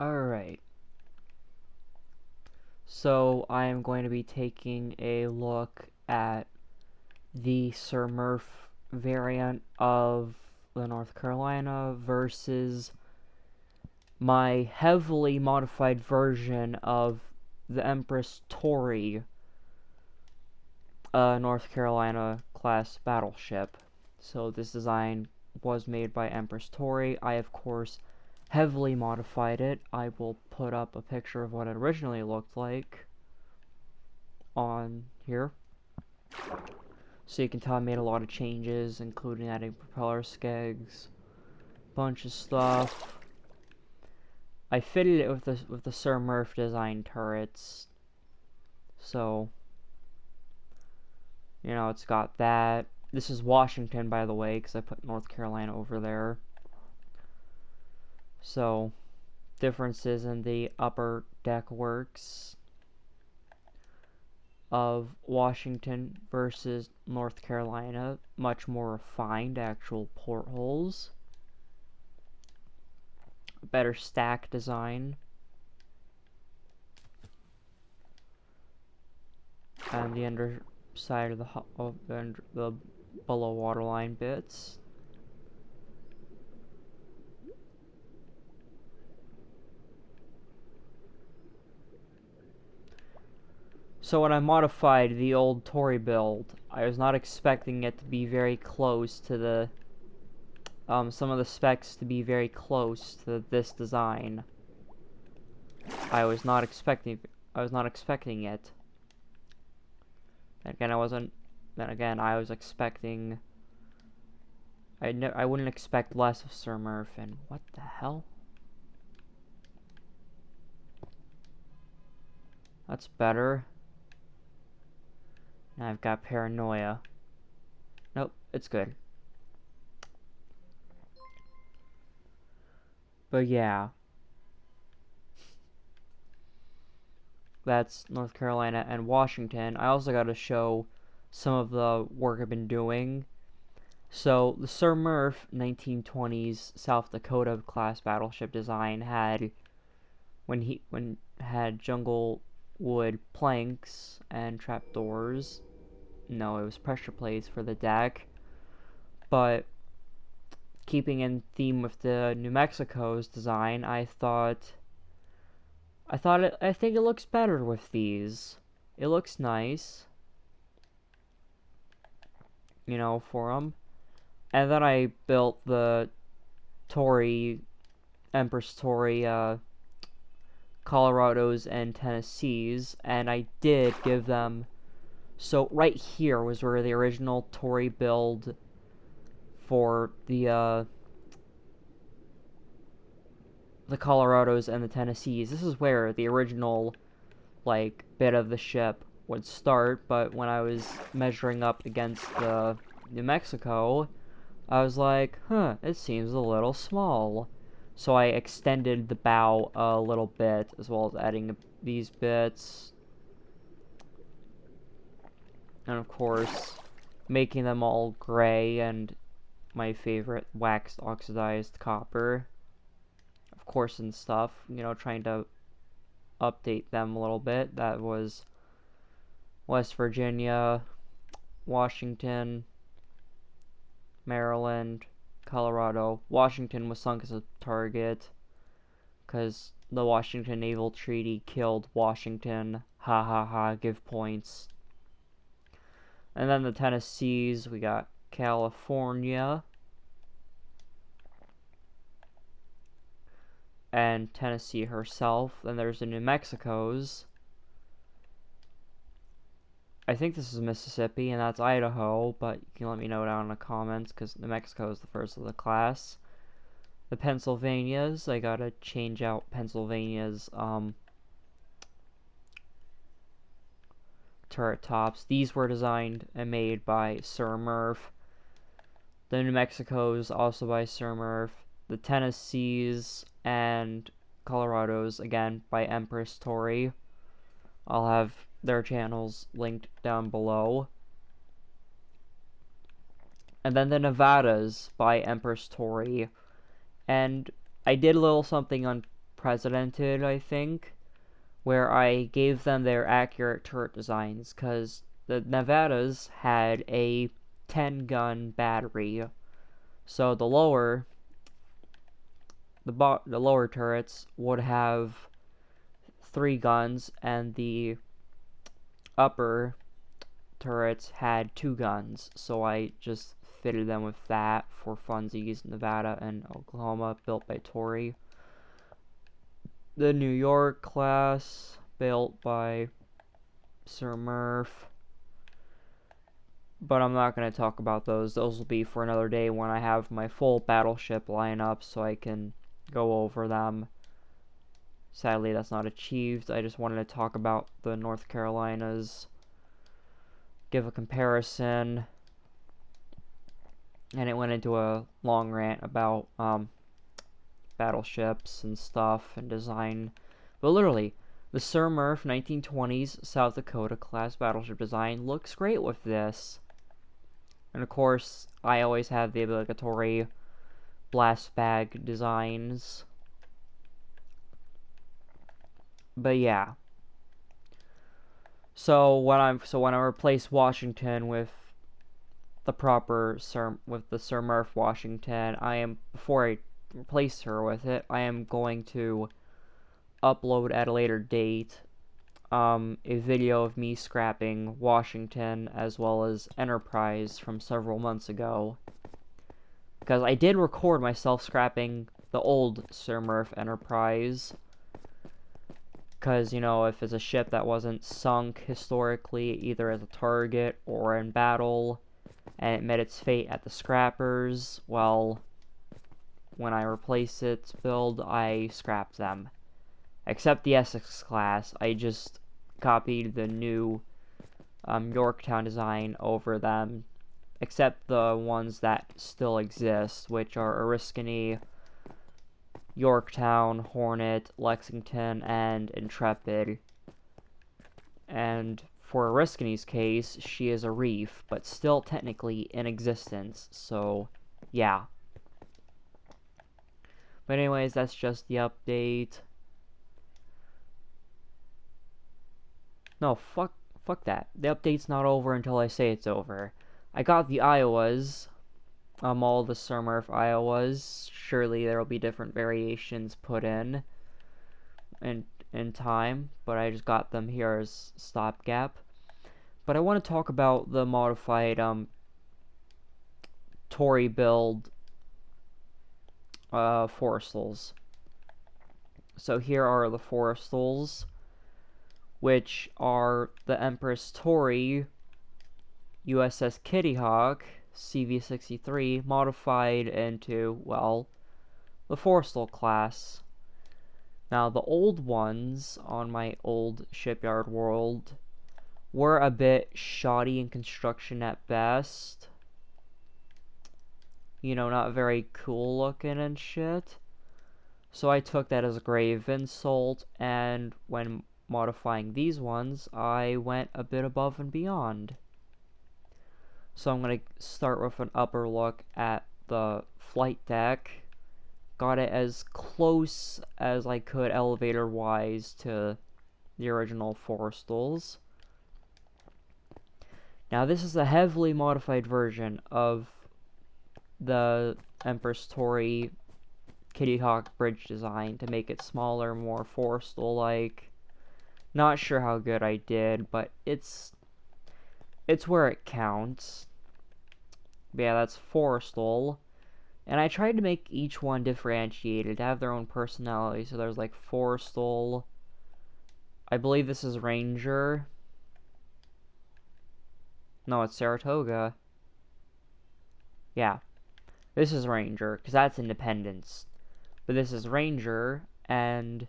Alright, so I am going to be taking a look at the SirMurph variant of the North Carolina versus my heavily modified version of the Empress Tori North Carolina class battleship. So this design was made by Empress Tori. I, of course, heavily modified it. I will put up a picture of what it originally looked like on here. So you can tell I made a lot of changes, including adding propeller skegs, bunch of stuff. I fitted it with the SirMurph design turrets. So, you know, it's got that. This is Washington, by the way, because I put North Carolina over there. So, differences in the upper deck works of Washington versus North Carolina. Much more refined actual portholes. Better stack design. And the underside of the below waterline bits. So when I modified the old Tori build, I was not expecting it to be very close to the some of the specs to be very close to this design. I was not expecting it. Then again, I was expecting. I wouldn't expect less of SirMurph. And what the hell? That's better. Now I've got paranoia. Nope, it's good. But yeah. That's North Carolina and Washington. I also got to show some of the work I've been doing. So the SirMurph 1920s South Dakota class battleship design had had jungle wood planks and trapdoors. No, it was pressure plates for the deck. But keeping in theme with the New Mexico's design, I think it looks better with these. It looks nice, you know, for them. And then I built the Empress Tori, Colorados and Tennessees, and I did give them. So right here was where the original Tori build for the Colorados and the Tennessees. This is where the original, like, bit of the ship would start, but when I was measuring up against the New Mexico, I was like, it seems a little small. So I extended the bow a little bit, as well as adding these bits. And of course, making them all gray and my favorite waxed oxidized copper. Of course, and stuff, you know, trying to update them a little bit. That was West Virginia, Washington, Maryland, Colorado. Washington was sunk as a target because the Washington Naval Treaty killed Washington. Ha ha ha, give points. And then the Tennessees, we got California and Tennessee herself. Then there's the New Mexico's. I think this is Mississippi, and that's Idaho, but you can let me know down in the comments, because New Mexico is the first of the class. The Pennsylvanias, I gotta change out Pennsylvania's, turret tops. These were designed and made by SirMurph. The New Mexico's also by SirMurph. The Tennessees and Colorado's, again, by Empress Tori. I'll have their channels linked down below. And then the Nevadas by Empress Tori. And I did a little something on unprecedented, I think, where I gave them their accurate turret designs, because the Nevadas had a 10-gun battery, so the lower turrets would have 3 guns, and the upper turrets had 2 guns, so I just fitted them with that for funsies. Nevada and Oklahoma, built by Tori. The New York class, built by SirMurph. But I'm not going to talk about those. Those will be for another day when I have my full battleship lineup so I can go over them. Sadly, that's not achieved. I just wanted to talk about the North Carolinas, give a comparison, and it went into a long rant about battleships and stuff and design. But literally, the SirMurph 1920s South Dakota class battleship design looks great with this. And of course, I always have the obligatory blast bag designs. But yeah. So when I replace Washington with the proper the SirMurph Washington, before I replace her with it, I am going to upload at a later date a video of me scrapping Washington as well as Enterprise from several months ago, because I did record myself scrapping the old SirMurph Enterprise, because, you know, if it's a ship that wasn't sunk historically either as a target or in battle and it met its fate at the scrappers, well, when I replace its build, I scrap them. Except the Essex class, I just copied the new Yorktown design over them, except the ones that still exist, which are Oriskany, Yorktown, Hornet, Lexington, and Intrepid. And for Oriskany's case, she is a reef, but still technically in existence, so yeah. But anyways, that's just the update. No, fuck that. The update's not over until I say it's over. I got the Iowas, all the SirMurph Iowas. Surely there will be different variations put in time, but I just got them here as stopgap. But I want to talk about the modified Tori build Forestals. So here are the Forestals, which are the Empress Tori USS Kitty Hawk CV-63 modified into, well, the Forrestal class. Now, the old ones on my old shipyard world were a bit shoddy in construction at best. You know, not very cool looking and shit. So I took that as a grave insult, and when modifying these ones, I went a bit above and beyond. So I'm going to start with an upper look at the flight deck. Got it as close as I could elevator-wise to the original Forestals. Now this is a heavily modified version of the Empress Tori Kitty Hawk bridge design to make it smaller, more Forrestal-like. Not sure how good I did, but it's where it counts. But yeah, that's Forrestal. And I tried to make each one differentiated, to have their own personality. So there's like Forrestal. I believe this is Ranger. No, it's Saratoga. Yeah. This is Ranger, because that's Independence. But this is Ranger, and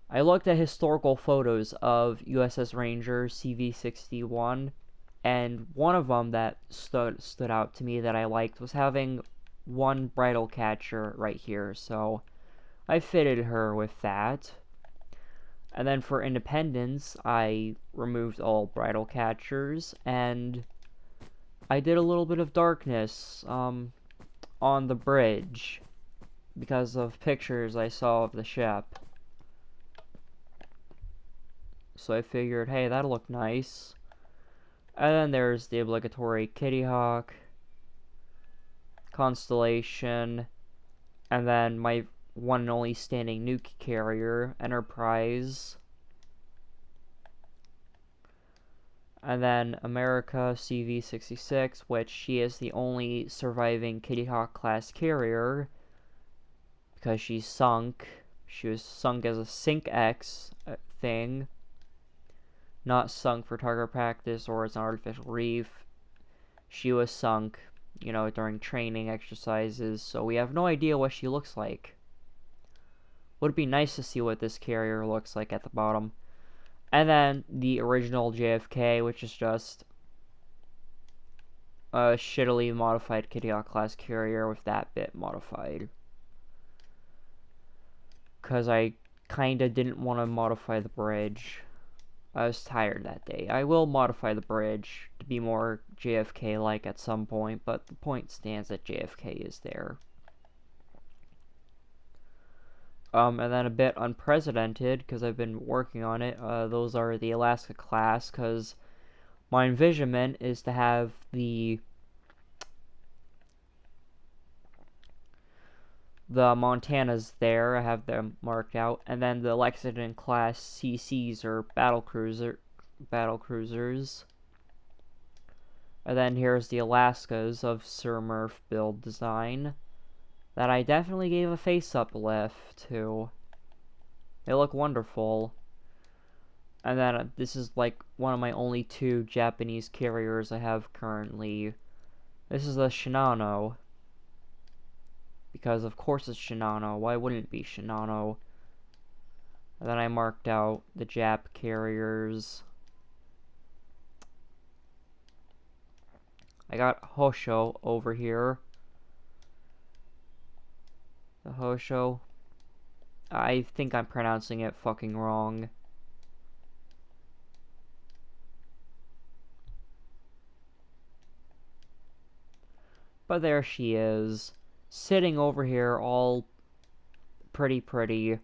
I looked at historical photos of USS Ranger CV-61, and one of them that stood out to me that I liked was having one bridle catcher right here, so I fitted her with that. And then for Independence, I removed all bridle catchers, and I did a little bit of darkness on the bridge. because of pictures I saw of the ship. So I figured, hey, that'll look nice. And then there's the obligatory Kitty Hawk, Constellation, and then my one and only standing nuke carrier, Enterprise. And then America CV-66, which she is the only surviving Kitty Hawk class carrier because she's sunk. She was sunk as a Sink X thing, not sunk for target practice or as an artificial reef. She was sunk, you know, during training exercises, so we have no idea what she looks like. Would be nice to see what this carrier looks like at the bottom. And then the original JFK, which is just a shittily modified Kitty Hawk class carrier with that bit modified. Because I kinda didn't want to modify the bridge. I was tired that day. I will modify the bridge to be more JFK-like at some point, but the point stands that JFK is there. And then a bit unprecedented, because I've been working on it, those are the Alaska class, because my envisionment is to have the Montanas there, I have them marked out, and then the Lexington class CCs, or battle cruisers. And then here's the Alaskas of SirMurph build design that I definitely gave a face-up lift to. They look wonderful. And then this is like one of my only two Japanese carriers I have currently. This is the Shinano. Because of course it's Shinano. Why wouldn't it be Shinano? And then I marked out the Jap carriers. I got Hosho over here. The Hosho. I think I'm pronouncing it fucking wrong. But there she is, sitting over here all pretty.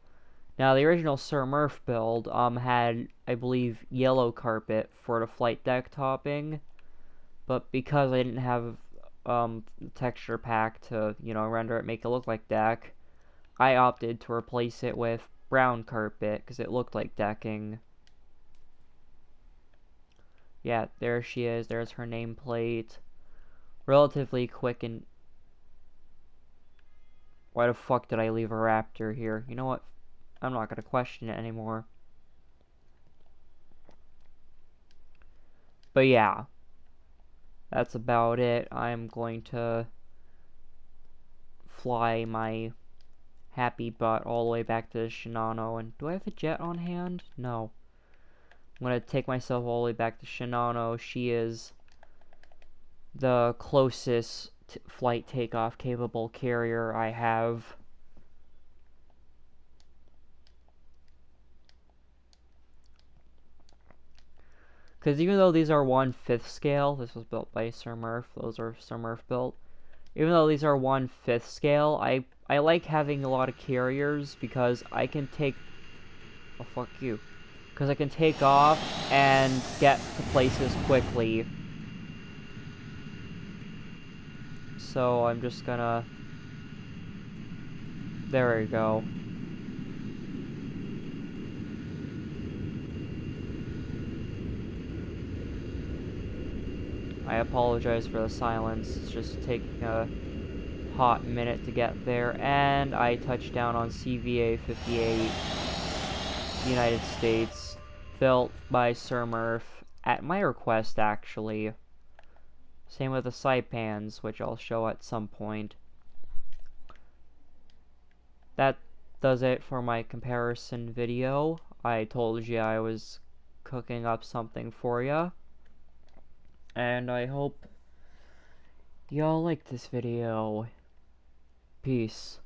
Now the original SirMurph build had, I believe, yellow carpet for the flight deck topping, but because I didn't have the texture pack to, you know, render it, make it look like deck, I opted to replace it with brown carpet because it looked like decking. Yeah, there she is. There's her nameplate. Relatively quick and... Why the fuck did I leave a raptor here? You know what? I'm not gonna question it anymore. But yeah. That's about it. I'm going to fly my happy butt all the way back to the Shinano. And do I have a jet on hand? No. I'm gonna take myself all the way back to Shinano. She is the closest flight takeoff capable carrier I have. Because even though these are 1/5 scale, this was built by SirMurph, those are SirMurph built. Even though these are 1/5 scale, I like having a lot of carriers because I can take... Oh, fuck you. Because I can take off and get to places quickly. So I'm just gonna... There we go. I apologize for the silence. It's just taking a hot minute to get there. And I touched down on CVA-58, United States, built by SirMurph, at my request, actually. Same with the Saipans, which I'll show at some point. That does it for my comparison video. I told you I was cooking up something for you. And I hope y'all like this video. Peace.